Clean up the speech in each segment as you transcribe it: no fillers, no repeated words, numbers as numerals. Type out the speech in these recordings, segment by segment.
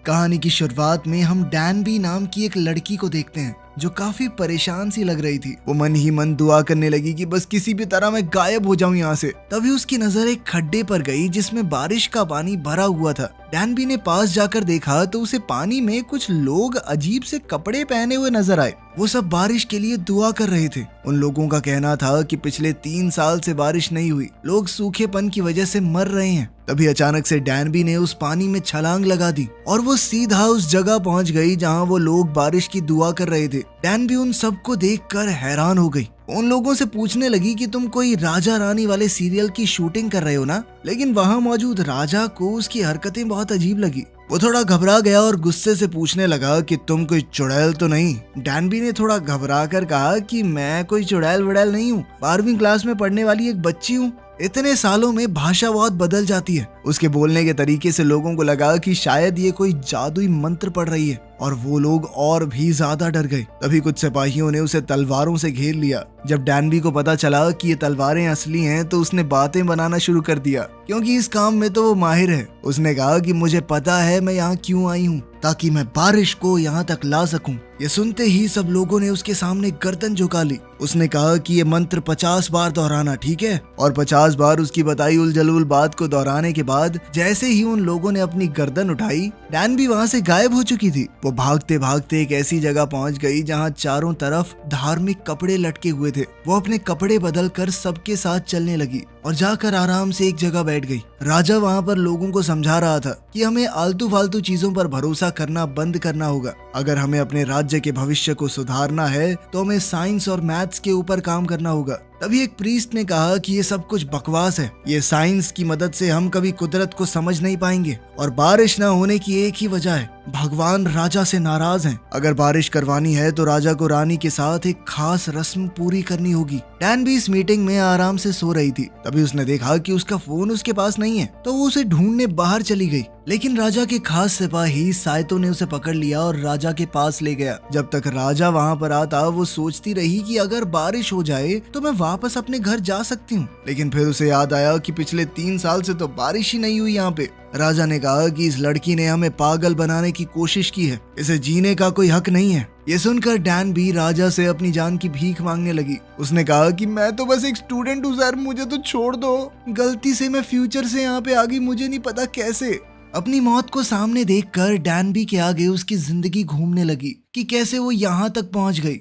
कहानी की शुरुआत में हम डैनबी नाम की एक लड़की को देखते हैं जो काफी परेशान सी लग रही थी। वो मन ही मन दुआ करने लगी कि बस किसी भी तरह मैं गायब हो जाऊं यहाँ से। तभी उसकी नजर एक खड्डे पर गई जिसमें बारिश का पानी भरा हुआ था। डैनबी ने पास जाकर देखा तो उसे पानी में कुछ लोग अजीब से कपड़े पहने हुए नजर आए। वो सब बारिश के लिए दुआ कर रहे थे। उन लोगों का कहना था कि पिछले 3 साल से बारिश नहीं हुई, लोग सूखेपन की वजह से मर रहे हैं। तभी अचानक से डैनबी ने उस पानी में छलांग लगा दी और वो सीधा उस जगह पहुंच गई जहां वो लोग बारिश की दुआ कर रहे थे। डैनबी उन सबको देखकर हैरान हो गई। उन लोगों से पूछने लगी कि तुम कोई राजा रानी वाले सीरियल की शूटिंग कर रहे हो ना? लेकिन वहां मौजूद राजा को उसकी हरकतें बहुत अजीब लगी। वो थोड़ा घबरा गया और गुस्से से पूछने लगा कि तुम कोई चुड़ैल तो नहीं? डैनबी ने थोड़ा घबरा कर कहा कि मैं कोई चुड़ैल वुड़ैल नहीं हूँ, 12वीं क्लास में पढ़ने वाली एक बच्ची हूँ। इतने सालों में भाषा बहुत बदल जाती है। उसके बोलने के तरीके से लोगों को लगा कि शायद ये कोई जादुई मंत्र पढ़ रही है और वो लोग और भी ज्यादा डर गए। तभी कुछ सिपाहियों ने उसे तलवारों से घेर लिया। जब डैनबी को पता चला कि ये तलवारें असली हैं तो उसने बातें बनाना शुरू कर दिया, क्योंकि इस काम में तो वो माहिर है। उसने कहा कि मुझे पता है मैं यहाँ क्यों आई हूँ, ताकि मैं बारिश को यहाँ तक ला सकूं। ये सुनते ही सब लोगों ने उसके सामने गर्दन झुका ली। उसने कहा कि ये मंत्र 50 बार दोहराना, ठीक है? और 50 बार उसकी बताई उलझलूल बात को दोहराने के बाद जैसे ही उन लोगों ने अपनी गर्दन उठाई, डैनबी वहाँ से गायब हो चुकी थी। वो भागते भागते एक ऐसी जगह पहुँच गई जहाँ चारों तरफ धार्मिक कपड़े लटके हुए थे। वो अपने कपड़े बदल कर सबके साथ चलने लगी और जाकर आराम से एक जगह बैठ गई। राजा वहाँ पर लोगों को समझा रहा था कि हमें आलतू फालतू चीजों पर भरोसा करना बंद करना होगा। अगर हमें अपने राज्य के भविष्य को सुधारना है तो हमें साइंस और मैथ्स के ऊपर काम करना होगा। तभी एक प्रीस्ट ने कहा कि ये सब कुछ बकवास है। ये साइंस की मदद से हम कभी कुदरत को समझ नहीं पाएंगे और बारिश न होने की एक ही वजह है, भगवान राजा से नाराज हैं। अगर बारिश करवानी है तो राजा को रानी के साथ एक खास रस्म पूरी करनी होगी। डैनबी इस मीटिंग में आराम से सो रही थी। तभी उसने देखा कि उसका फोन उसके पास नहीं है, तो वो उसे ढूंढने बाहर चली गई। लेकिन राजा के खास सिपाही साइतो ने उसे पकड़ लिया और राजा के पास ले गया। जब तक राजा वहाँ पर आता वो सोचती रही कि अगर बारिश हो जाए तो मैं वापस अपने घर जा सकती हूँ। लेकिन फिर उसे याद आया कि पिछले 3 साल से तो बारिश ही नहीं हुई यहाँ पे। राजा ने कहा कि इस लड़की ने हमें पागल बनाने की कोशिश की है, इसे जीने का कोई हक नहीं है। ये सुनकर डैनबी राजा से अपनी जान की भीख मांगने लगी। उसने कहा कि मैं तो बस एक स्टूडेंट हूँ सर, मुझे तो छोड़ दो। गलती से मैं फ्यूचर से यहाँ पे आ गई, मुझे नहीं पता कैसे। अपनी मौत को सामने देखकर डैनबी के आगे उसकी जिंदगी घूमने लगी कि कैसे वो यहाँ तक पहुंच गई।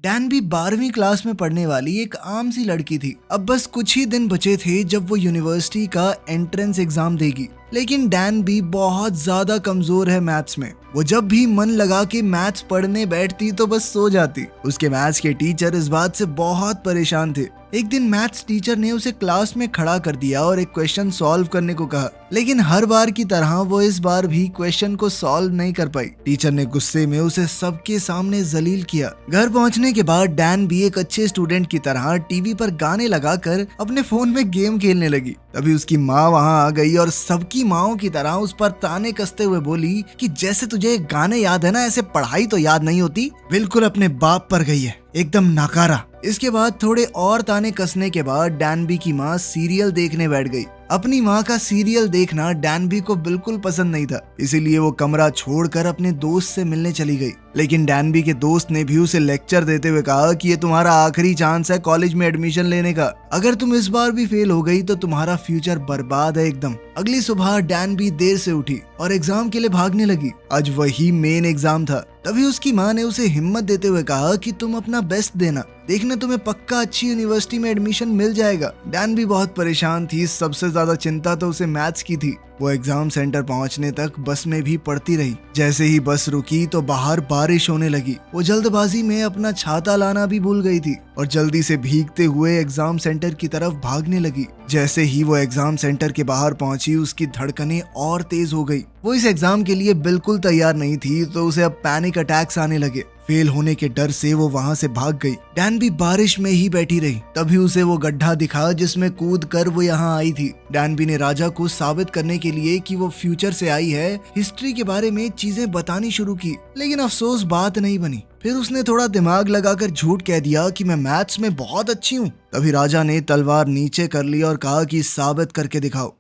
डैनबी 12वीं क्लास में पढ़ने वाली एक आम सी लड़की थी। अब बस कुछ ही दिन बचे थे जब वो यूनिवर्सिटी का एंट्रेंस एग्जाम देगी। लेकिन डैनबी बहुत ज्यादा कमजोर है मैथ्स में। वो जब भी मन लगा के मैथ्स पढ़ने बैठती तो बस सो जाती। उसके मैथ्स के टीचर इस बात से बहुत परेशान थे। एक दिन मैथ्स टीचर ने उसे क्लास में खड़ा कर दिया और एक क्वेश्चन सॉल्व करने को कहा, लेकिन हर बार की तरह वो इस बार भी क्वेश्चन को सॉल्व नहीं कर पाई। टीचर ने गुस्से में उसे सबके सामने जलील किया। घर पहुंचने के बाद डैनबी एक अच्छे स्टूडेंट की तरह टीवी पर गाने लगाकर अपने फोन में गेम खेलने लगी। तभी उसकी माँ वहाँ आ गई और सबकी माँओं की तरह उस पर ताने कसते हुए बोली कि जैसे तुझे गाने याद है ना, ऐसे पढ़ाई तो याद नहीं होती। बिल्कुल अपने बाप पर गई है, एकदम नकारा। इसके बाद थोड़े और ताने कसने के बाद डैनबी की माँ सीरियल देखने बैठ गई। अपनी माँ का सीरियल देखना डैनबी को बिल्कुल पसंद नहीं था, इसीलिए वो कमरा छोड़कर अपने दोस्त से मिलने चली गई। लेकिन डैनबी के दोस्त ने भी उसे लेक्चर देते हुए कहा कि ये तुम्हारा आखिरी चांस है कॉलेज में एडमिशन लेने का। अगर तुम इस बार भी फेल हो गई तो तुम्हारा फ्यूचर बर्बाद है एकदम। अगली सुबह डैनबी देर से उठी और एग्जाम के लिए भागने लगी। आज वही मेन एग्जाम था। तभी उसकी माँ ने उसे हिम्मत देते हुए कहा कि तुम अपना बेस्ट देना, देखना तुम्हें पक्का अच्छी यूनिवर्सिटी में एडमिशन मिल जाएगा। डैनबी बहुत परेशान थी, सबसे ज्यादा चिंता तो उसे मैथ्स की थी। वो एग्जाम सेंटर पहुंचने तक बस में भी पढ़ती रही। जैसे ही बस रुकी तो बाहर बारिश होने लगी। वो जल्दबाजी में अपना छाता लाना भी भूल गई थी और जल्दी से भीगते हुए एग्जाम सेंटर की तरफ भागने लगी। जैसे ही वो एग्जाम सेंटर के बाहर पहुंची उसकी धड़कनें और तेज हो गई। वो इस एग्जाम के लिए बिल्कुल तैयार नहीं थी तो उसे अब पैनिक अटैक्स आने लगे। फेल होने के डर से वो वहाँ से भाग गई। डैनबी बारिश में ही बैठी रही। तभी उसे वो गड्ढा दिखा जिसमें कूद कर वो यहाँ आई थी। डैनबी ने राजा को साबित करने के लिए कि वो फ्यूचर से आई है, हिस्ट्री के बारे में चीजें बतानी शुरू की। लेकिन अफसोस बात नहीं बनी। फिर उसने थोड़ा दिमाग लगाकर झूठ कह दिया कि मैं मैथ्स में बहुत अच्छी हूँ। तभी राजा ने तलवार नीचे कर ली और कहा कि साबित करके दिखाओ।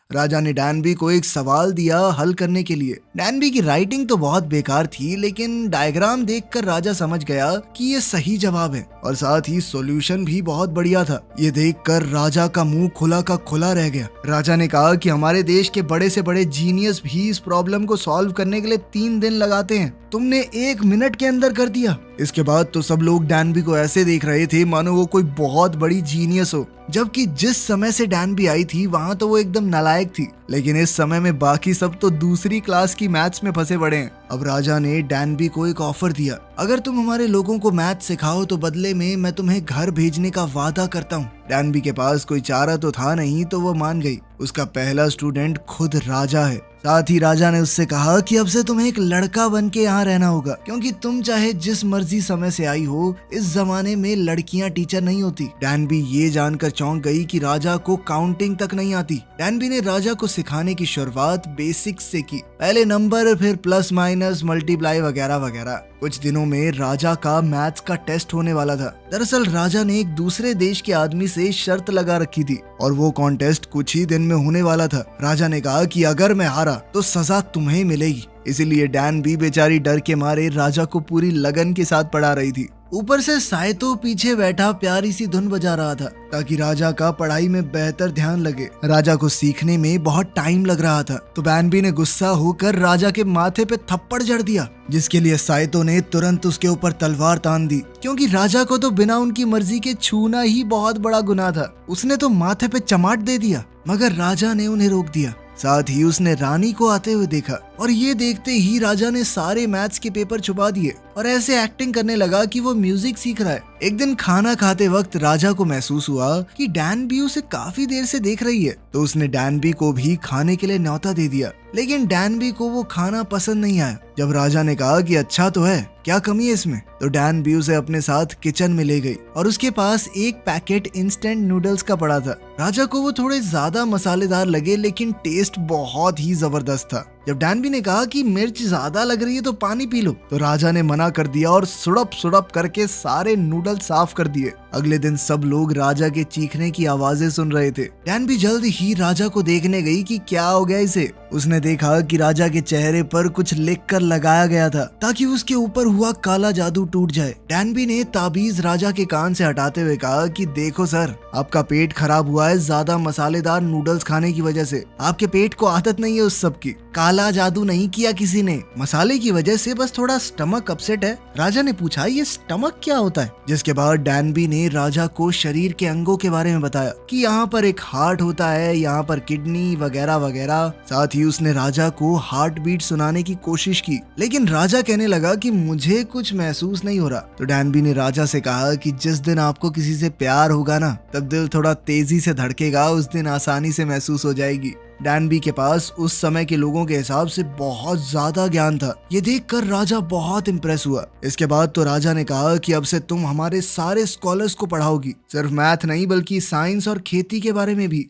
राजा ने डैनबी को एक सवाल दिया हल करने के लिए। डैनबी की राइटिंग तो बहुत बेकार थी, लेकिन डायग्राम देखकर राजा समझ गया कि ये सही जवाब है और साथ ही सॉल्यूशन भी बहुत बढ़िया था। ये देखकर राजा का मुंह खुला का खुला रह गया। राजा ने कहा कि हमारे देश के बड़े से बड़े जीनियस भी इस प्रॉब्लम को सॉल्व करने के लिए 3 दिन लगाते हैं, तुमने 1 मिनट के अंदर कर दिया। इसके बाद तो सब लोग डैनबी को ऐसे देख रहे थे मानो वो कोई बहुत बड़ी जीनियस हो, जबकि जिस समय से डैनबी आई थी वहां तो वो एकदम नालायक थी, लेकिन इस समय में बाकी सब तो दूसरी क्लास की मैथ्स में फंसे पड़े हैं। अब राजा ने डैनबी को एक ऑफर दिया, अगर तुम हमारे लोगों को मैथ सिखाओ तो बदले में मैं तुम्हें घर भेजने का वादा करता हूँ। डैनबी के पास कोई चारा तो था नहीं, तो वो मान गई। उसका पहला स्टूडेंट खुद राजा है। साथ ही राजा ने उससे कहा कि अब से तुम्हें एक लड़का बन के यहाँ रहना होगा, क्योंकि तुम चाहे जिस मर्जी समय से आई हो, इस जमाने में लड़कियां टीचर नहीं होती। डैनबी ये जानकर चौंक गई कि राजा को काउंटिंग तक नहीं आती। डैनबी ने राजा को सिखाने की शुरुआत बेसिक्स से की, पहले नंबर, फिर प्लस माइनस, मल्टीप्लाई वगैरह वगैरह। कुछ दिनों में राजा का मैथ्स का टेस्ट होने वाला था। दरअसल राजा ने एक दूसरे देश के आदमी से शर्त लगा रखी थी और वो कॉन्टेस्ट कुछ ही दिन में होने वाला था। राजा ने कहा कि अगर मैं हारा तो सजा तुम्हें मिलेगी। इसीलिए डैनबी बेचारी डर के मारे राजा को पूरी लगन के साथ पढ़ा रही थी। ऊपर से साइतो पीछे बैठा प्यारी सी धुन बजा रहा था ताकि राजा का पढ़ाई में बेहतर ध्यान लगे। राजा को सीखने में बहुत टाइम लग रहा था, तो डैनबी ने गुस्सा होकर राजा के माथे पे थप्पड़ जड़ दिया, जिसके लिए साइतो ने तुरंत उसके ऊपर तलवार तान दी, क्योंकि राजा को तो बिना उनकी मर्जी के छूना ही बहुत बड़ा गुनाह था। उसने तो माथे पे चमाट दे दिया, मगर राजा ने उन्हें रोक दिया। साथ ही उसने रानी को आते हुए देखा और ये देखते ही राजा ने सारे मैथ्स के पेपर छुपा दिए और ऐसे एक्टिंग करने लगा कि वो म्यूजिक सीख रहा है। एक दिन खाना खाते वक्त राजा को महसूस हुआ कि डैनबी उसे काफी देर से देख रही है, तो उसने डैनबी को भी खाने के लिए न्योता दे दिया, लेकिन डैनबी को वो खाना पसंद नहीं आया। जब राजा ने कहा कि अच्छा तो है, क्या कमी है इसमें, तो डैनबी उसे अपने साथ किचन में ले गई और उसके पास एक पैकेट इंस्टेंट नूडल्स का पड़ा था। राजा को वो थोड़े ज्यादा मसालेदार लगे, लेकिन टेस्ट बहुत ही जबरदस्त था। जब डैनबी ने कहा कि मिर्च ज्यादा लग रही है तो पानी पी लो, तो राजा ने मना कर दिया और सुड़प सुड़प करके सारे नूडल साफ कर दिए। अगले दिन सब लोग राजा के चीखने की आवाजें सुन रहे थे। डैनबी जल्द ही राजा को देखने गई कि क्या हो गया इसे। उसने देखा कि राजा के चेहरे पर कुछ लिखकर लगाया गया था ताकि उसके ऊपर हुआ काला जादू टूट जाए। डैनबी ने ताबीज राजा के कान से हटाते हुए कहा कि देखो सर, आपका पेट खराब हुआ है ज्यादा मसालेदार नूडल्स खाने की वजह से। आपके पेट को आदत नहीं है उस सब की। काला जादू नहीं किया किसी ने, मसाले की वजह से बस थोड़ा स्टमक अपसेट है। राजा ने पूछा ये स्टमक क्या होता है, जिसके बाद डैनबी ने राजा को शरीर के अंगों के बारे में बताया कि यहाँ पर एक हार्ट होता है, यहाँ पर किडनी वगैरह वगैरह। साथ ही उसने राजा को हार्ट बीट सुनाने की कोशिश की, लेकिन राजा कहने लगा कि मुझे कुछ महसूस नहीं हो रहा। तो डैनबी ने राजा से कहा कि जिस दिन आपको किसी से प्यार होगा ना, तब दिल थोड़ा तेजी से धड़केगा, उस दिन आसानी से महसूस हो जाएगी। डैनबी के पास उस समय के लोगों के हिसाब से बहुत ज्यादा ज्ञान था। ये देखकर राजा बहुत इम्प्रेस हुआ। इसके बाद तो राजा ने कहा कि अब से तुम हमारे सारे स्कॉलर्स को पढ़ाओगी, सिर्फ मैथ नहीं बल्कि साइंस और खेती के बारे में भी।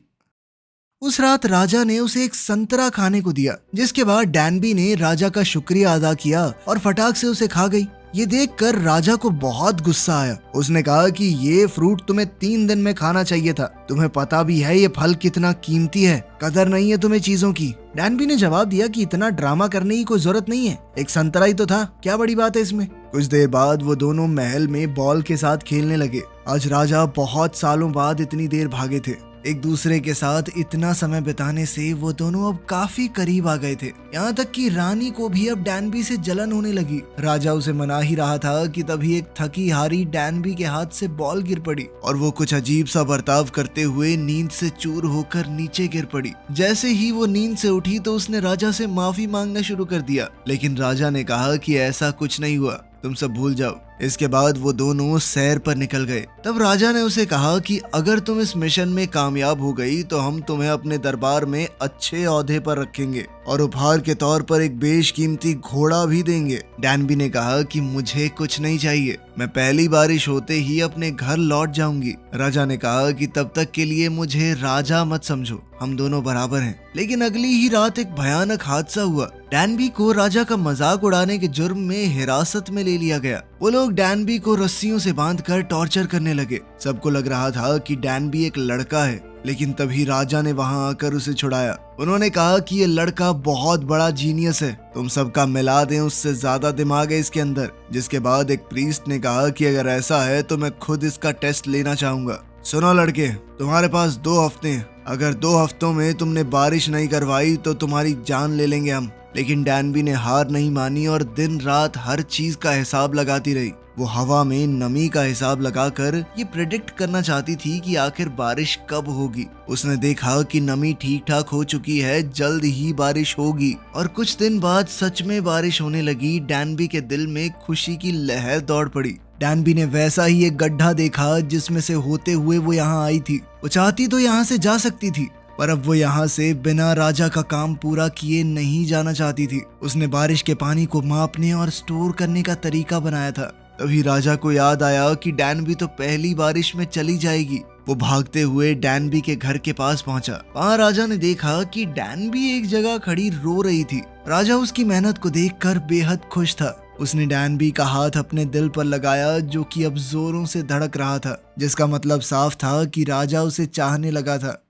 उस रात राजा ने उसे एक संतरा खाने को दिया, जिसके बाद डैनबी ने राजा का शुक्रिया अदा किया और फटाक से उसे खा गई। ये देखकर राजा को बहुत गुस्सा आया। उसने कहा कि ये फ्रूट तुम्हें 3 दिन में खाना चाहिए था। तुम्हें पता भी है ये फल कितना कीमती है, कदर नहीं है तुम्हें चीजों की। डैनबी ने जवाब दिया कि इतना ड्रामा करने की कोई जरूरत नहीं है, एक संतरा ही तो था, क्या बड़ी बात है इसमें। कुछ देर बाद वो दोनों महल में बॉल के साथ खेलने लगे। आज राजा बहुत सालों बाद इतनी देर भागे थे। एक दूसरे के साथ इतना समय बिताने से वो दोनों अब काफी करीब आ गए थे। यहाँ तक कि रानी को भी अब डैनबी से जलन होने लगी। राजा उसे मना ही रहा था कि तभी एक थकी हारी डैनबी के हाथ से बॉल गिर पड़ी और वो कुछ अजीब सा बर्ताव करते हुए नींद से चूर होकर नीचे गिर पड़ी। जैसे ही वो नींद से उठी तो उसने राजा से माफी मांगना शुरू कर दिया, लेकिन राजा ने कहा कि ऐसा कुछ नहीं हुआ, तुम सब भूल जाओ। इसके बाद वो दोनों सैर पर निकल गए। तब राजा ने उसे कहा कि अगर तुम इस मिशन में कामयाब हो गई तो हम तुम्हें अपने दरबार में अच्छे ओहदे पर रखेंगे और उपहार के तौर पर एक बेशकीमती घोड़ा भी देंगे। डैनबी ने कहा कि मुझे कुछ नहीं चाहिए, मैं पहली बारिश होते ही अपने घर लौट जाऊंगी। राजा ने कहा कि तब तक के लिए मुझे राजा मत समझो, हम दोनों बराबर हैं। लेकिन अगली ही रात एक भयानक हादसा हुआ। डैनबी को राजा का मजाक उड़ाने के जुर्म में हिरासत में ले लिया गया। वो लोग डैनबी को रस्सियों से बांधकर टॉर्चर करने लगे। सबको लग रहा था कि डैनबी एक लड़का है, लेकिन तभी राजा ने वहां आकर उसे छुड़ाया। उन्होंने कहा कि ये लड़का बहुत बड़ा जीनियस है, तुम सबका मिला दें, उससे ज्यादा दिमाग है इसके अंदर। जिसके बाद एक प्रीस्ट ने कहा कि अगर ऐसा है तो मैं खुद इसका टेस्ट लेना चाहूंगा। सुनो लड़के, तुम्हारे पास 2 हफ्ते हैं, अगर 2 हफ्तों में तुमने बारिश नहीं करवाई तो तुम्हारी जान ले लेंगे हम। लेकिन डैनबी ने हार नहीं मानी और दिन रात हर चीज का हिसाब लगाती रही। वो हवा में नमी का हिसाब लगाकर ये प्रेडिक्ट करना चाहती थी कि आखिर बारिश कब होगी। उसने देखा कि नमी ठीक ठाक हो चुकी है, जल्द ही बारिश होगी। और कुछ दिन बाद सच में बारिश होने लगी। डैनबी के दिल में खुशी की लहर दौड़ पड़ी। डैनबी ने वैसा ही एक गड्ढा देखा जिसमें से होते हुए वो यहाँ आई थी। वो चाहती तो यहाँ से जा सकती थी, पर अब वो यहाँ से बिना राजा का काम पूरा किए नहीं जाना चाहती थी। उसने बारिश के पानी को मापने और स्टोर करने का तरीका बनाया था। तभी राजा को याद आया कि डैनबी तो पहली बारिश में चली जाएगी। वो भागते हुए डैनबी के घर के पास पहुंचा। वहाँ राजा ने देखा कि डैनबी एक जगह खड़ी रो रही थी। राजा उसकी मेहनत को देखकर बेहद खुश था। उसने डैनबी का हाथ अपने दिल पर लगाया जो कि अब जोरों से धड़क रहा था, जिसका मतलब साफ था कि राजा उसे चाहने लगा था।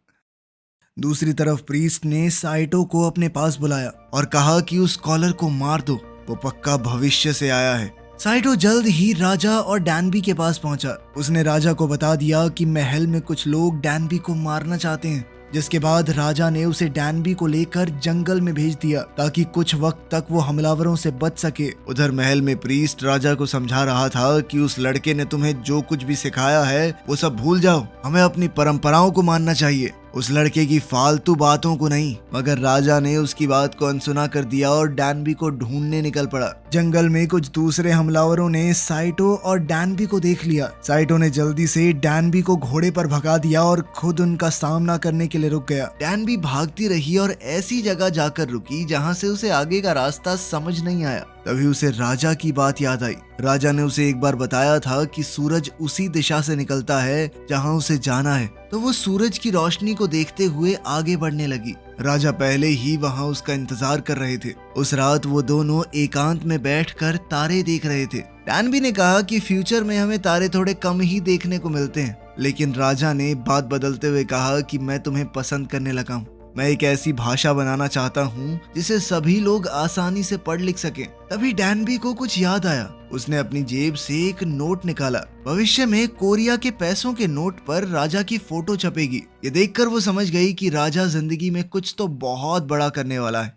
दूसरी तरफ प्रीस्ट ने साइटो को अपने पास बुलाया और कहा कि उस कॉलर को मार दो, वो पक्का भविष्य से आया है। साइटो जल्द ही राजा और डैनबी के पास पहुंचा। उसने राजा को बता दिया कि महल में कुछ लोग डैनबी को मारना चाहते हैं। जिसके बाद राजा ने उसे डैनबी को लेकर जंगल में भेज दिया ताकि कुछ वक्त तक वो हमलावरों से बच सके। उधर महल में प्रीस्ट राजा को समझा रहा था कि उस लड़के ने तुम्हें जो कुछ भी सिखाया है वो सब भूल जाओ, हमें अपनी परंपराओं को मानना चाहिए, उस लड़के की फालतू बातों को नहीं। मगर राजा ने उसकी बात को अनसुना कर दिया और डैनबी को ढूंढने निकल पड़ा। जंगल में कुछ दूसरे हमलावरों ने साइटो और डैनबी को देख लिया। साइटो ने जल्दी से डैनबी को घोड़े पर भगा दिया और खुद उनका सामना करने के लिए रुक गया। डैनबी भागती रही और ऐसी जगह जाकर रुकी जहाँ से उसे आगे का रास्ता समझ नहीं आया। तभी उसे राजा की बात याद आई। राजा ने उसे एक बार बताया था कि सूरज उसी दिशा से निकलता है जहाँ उसे जाना है, तो वो सूरज की रोशनी को देखते हुए आगे बढ़ने लगी। राजा पहले ही वहाँ उसका इंतजार कर रहे थे। उस रात वो दोनों एकांत में बैठकर तारे देख रहे थे। डैनबी ने कहा कि फ्यूचर में हमें तारे थोड़े कम ही देखने को मिलते हैं, लेकिन राजा ने बात बदलते हुए कहा कि मैं तुम्हें पसंद करने लगा हूँ। मैं एक ऐसी भाषा बनाना चाहता हूँ जिसे सभी लोग आसानी से पढ़ लिख सकें। तभी डैनबी को कुछ याद आया। उसने अपनी जेब से एक नोट निकाला। भविष्य में कोरिया के पैसों के नोट पर राजा की फोटो छपेगी। ये देखकर वो समझ गई कि राजा जिंदगी में कुछ तो बहुत बड़ा करने वाला है।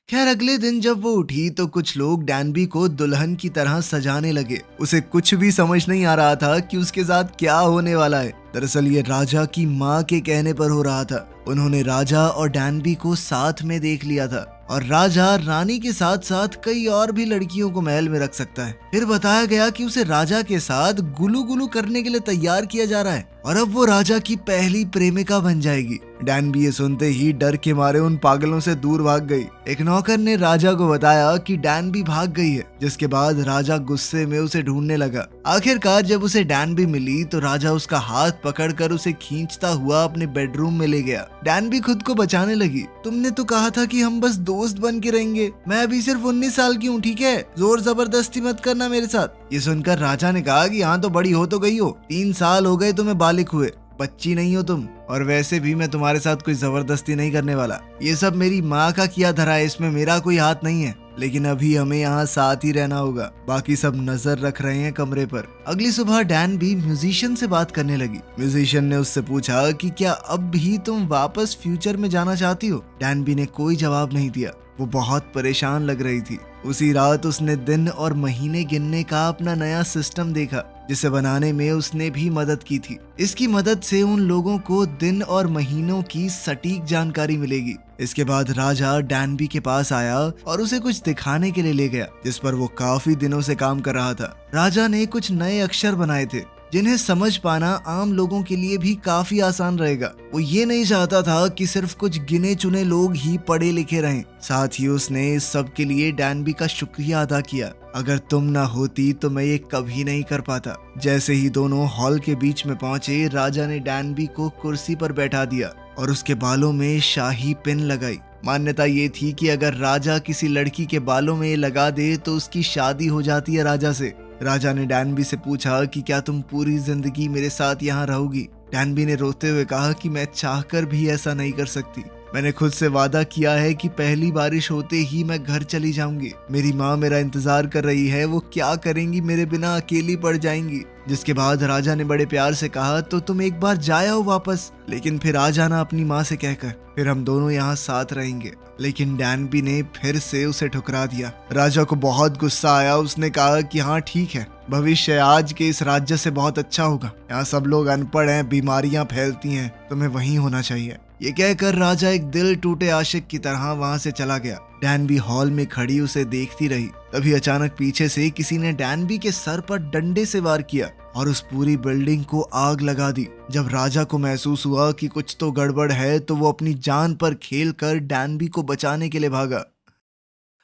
खैर अगले दिन जब वो उठी तो कुछ लोग डैनबी को दुल्हन की तरह सजाने लगे। उसे कुछ भी समझ नहीं आ रहा था कि उसके साथ क्या होने वाला है। दरअसल ये राजा की माँ के कहने पर हो रहा था। उन्होंने राजा और डैनबी को साथ में देख लिया था और राजा रानी के साथ साथ कई और भी लड़कियों को महल में रख सकता है। फिर बताया गया कि उसे राजा के साथ गुलू गुलू करने के लिए तैयार किया जा रहा है और अब वो राजा की पहली प्रेमिका बन जाएगी। डैनबी ये सुनते ही डर के मारे उन पागलों से दूर भाग गई। एक नौकर ने राजा को बताया कि डैनबी भाग गई है, जिसके बाद राजा गुस्से में उसे ढूंढने लगा। आखिरकार जब उसे डैनबी मिली तो राजा उसका हाथ पकड़कर उसे खींचता हुआ अपने बेडरूम में ले गया। डैनबी खुद को बचाने लगी। तुमने तो कहा था कि हम बस दोस्त बन के रहेंगे, मैं अभी सिर्फ 19 साल की हूँ, ठीक है, जोर जबरदस्ती मत करना मेरे साथ। ये सुनकर राजा ने कहा कि हाँ तो बड़ी हो तो गई हो, 3 साल हो गए तुम्हें बालिक हुए, बच्ची नहीं हो तुम, और वैसे भी मैं तुम्हारे साथ कोई जबरदस्ती नहीं करने वाला। ये सब मेरी माँ का किया धरा है, इसमें मेरा कोई हाथ नहीं है। लेकिन अभी हमें यहाँ साथ ही रहना होगा। बाकी सब नजर रख रहे हैं कमरे पर। अगली सुबह डैनबी म्यूजिशियन से बात करने लगी। म्यूजिशियन ने उससे पूछा कि क्या अब भी तुम वापस फ्यूचर में जाना चाहती हो। डैनबी ने कोई जवाब नहीं दिया। वो बहुत परेशान लग रही थी। उसी रात उसने दिन और महीने गिनने का अपना नया सिस्टम देखा, जिसे बनाने में उसने भी मदद की थी। इसकी मदद से उन लोगों को दिन और महीनों की सटीक जानकारी मिलेगी। इसके बाद राजा डैनबी के पास आया और उसे कुछ दिखाने के लिए ले गया, जिस पर वो काफी दिनों से काम कर रहा था। राजा ने कुछ नए अक्षर बनाए थे जिन्हें समझ पाना आम लोगों के लिए भी काफी आसान रहेगा। वो ये नहीं चाहता था कि सिर्फ कुछ गिने चुने लोग ही पढ़े लिखे रहें। साथ ही उसने इस सब के लिए डैनबी का शुक्रिया अदा किया। अगर तुम ना होती तो मैं ये कभी नहीं कर पाता। जैसे ही दोनों हॉल के बीच में पहुंचे, राजा ने डैनबी को कुर्सी पर बैठा दिया और उसके बालों में शाही पिन लगाई। मान्यता ये थी कि अगर राजा किसी लड़की के बालों में ये लगा दे तो उसकी शादी हो जाती है राजा से। राजा ने डैनबी से पूछा कि क्या तुम पूरी जिंदगी मेरे साथ यहाँ रहोगी। डैनबी ने रोते हुए कहा कि मैं चाहकर भी ऐसा नहीं कर सकती। मैंने खुद से वादा किया है कि पहली बारिश होते ही मैं घर चली जाऊंगी। मेरी माँ मेरा इंतजार कर रही है, वो क्या करेंगी, मेरे बिना अकेली पड़ जाएंगी। जिसके बाद राजा ने बड़े प्यार से कहा, तो तुम एक बार जा आओ वापस, लेकिन फिर आ जाना अपनी माँ से कहकर, फिर हम दोनों यहाँ साथ रहेंगे। लेकिन डैनबी ने फिर से उसे ठुकरा दिया। राजा को बहुत गुस्सा आया। उसने कहा कि हाँ ठीक है, भविष्य आज के इस राज्य से बहुत अच्छा होगा। यहाँ सब लोग अनपढ़ हैं, बीमारियां फैलती हैं, तुम्हें वहीं होना चाहिए। ये कहकर राजा एक दिल टूटे आशिक की तरह वहां से चला गया। डैनबी हॉल में खड़ी उसे देखती रही। तभी अचानक पीछे से किसी ने डैनबी के सर पर डंडे से वार किया और उस पूरी बिल्डिंग को आग लगा दी। जब राजा को महसूस हुआ कि कुछ तो गड़बड़ है, तो वो अपनी जान पर खेलकर डैनबी को बचाने के लिए भागा।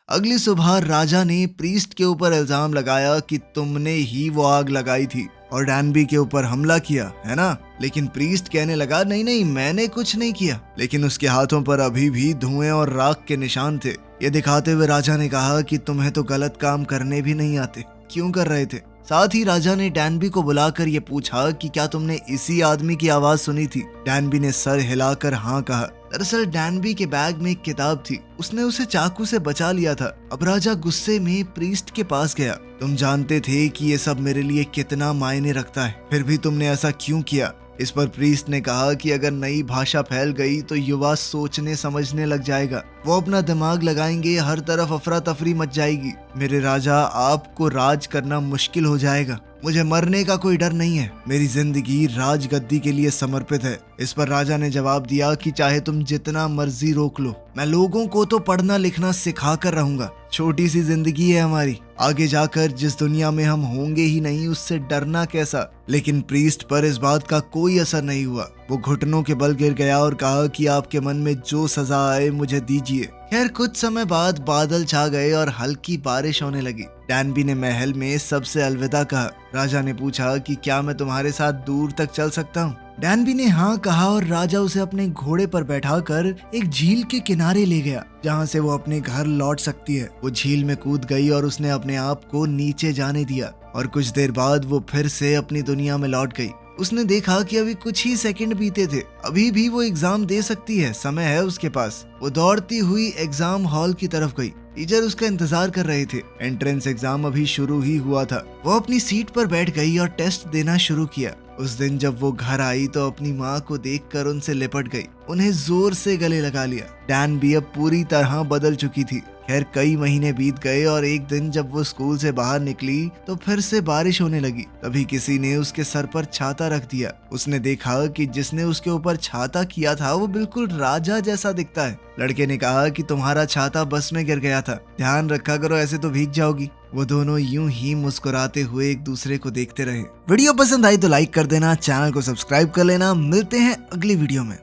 अगली सुबह राजा ने प्रीस्ट के ऊपर इल्जाम लगाया कि तुमने ही वो आग लगाई थी और डैनबी के ऊपर हमला किया है ना। लेकिन प्रीस्ट कहने लगा, नहीं नहीं, मैंने कुछ नहीं किया। लेकिन उसके हाथों पर अभी भी धुएं और राख के निशान थे। ये दिखाते हुए राजा ने कहा कि तुम्हें तो गलत काम करने भी नहीं आते, क्यों कर रहे थे। साथ ही राजा ने डैनबी को बुलाकर ये पूछा कि क्या तुमने इसी आदमी की आवाज सुनी थी। डैनबी ने सर हिलाकर हाँ कहा। दरअसल डैनबी के बैग में एक किताब थी, उसने उसे चाकू से बचा लिया था। अब राजा गुस्से में प्रीस्ट के पास गया। तुम जानते थे कि ये सब मेरे लिए कितना मायने रखता है, फिर भी तुमने ऐसा क्यों किया। इस पर प्रीस्ट ने कहा कि अगर नई भाषा फैल गई तो युवा सोचने समझने लग जाएगा, वो अपना दिमाग लगाएंगे, हर तरफ अफरा तफरी मच जाएगी। मेरे राजा, आपको राज करना मुश्किल हो जाएगा। मुझे मरने का कोई डर नहीं है, मेरी जिंदगी राजगद्दी के लिए समर्पित है। इस पर राजा ने जवाब दिया कि चाहे तुम जितना मर्जी रोक लो, मैं लोगों को तो पढ़ना लिखना सिखा कर रहूंगा। छोटी सी जिंदगी है हमारी, आगे जाकर जिस दुनिया में हम होंगे ही नहीं, उससे डरना कैसा। लेकिन प्रीस्ट पर इस बात का कोई असर नहीं हुआ। वो घुटनों के बल गिर गया और कहा कि आपके मन में जो सजा आए मुझे दीजिए। खैर कुछ समय बाद बादल छा गए और हल्की बारिश होने लगी। डैनबी ने महल में सबसे अलविदा कहा। राजा ने पूछा कि क्या मैं तुम्हारे साथ दूर तक चल सकता हूँ। डैनबी ने हाँ कहा और राजा उसे अपने घोड़े पर बैठाकर एक झील के किनारे ले गया, जहाँ से वो अपने घर लौट सकती है। वो झील में कूद गई और उसने अपने आप को नीचे जाने दिया और कुछ देर बाद वो फिर से अपनी दुनिया में लौट गई। उसने देखा कि अभी कुछ ही सेकंड बीते थे, अभी भी वो एग्जाम दे सकती है, समय है उसके पास। वो दौड़ती हुई एग्जाम हॉल की तरफ गई। टीचर उसका इंतजार कर रहे थे। एंट्रेंस एग्जाम अभी शुरू ही हुआ था। वो अपनी सीट पर बैठ गई और टेस्ट देना शुरू किया। उस दिन जब वो घर आई तो अपनी माँ को देखकर उनसे लिपट गई, उन्हें जोर से गले लगा लिया। डैनबी अब पूरी तरह बदल चुकी थी। खैर कई महीने बीत गए और एक दिन जब वो स्कूल से बाहर निकली तो फिर से बारिश होने लगी। तभी किसी ने उसके सर पर छाता रख दिया। उसने देखा कि जिसने उसके ऊपर छाता किया था वो बिल्कुल राजा जैसा दिखता है। लड़के ने कहा कि तुम्हारा छाता बस में गिर गया था, ध्यान रखा करो, ऐसे तो भीग जाओगी। वो दोनों यूं ही मुस्कुराते हुए एक दूसरे को देखते रहे। वीडियो पसंद आई तो लाइक कर देना, चैनल को सब्सक्राइब कर लेना। मिलते हैं अगली वीडियो में।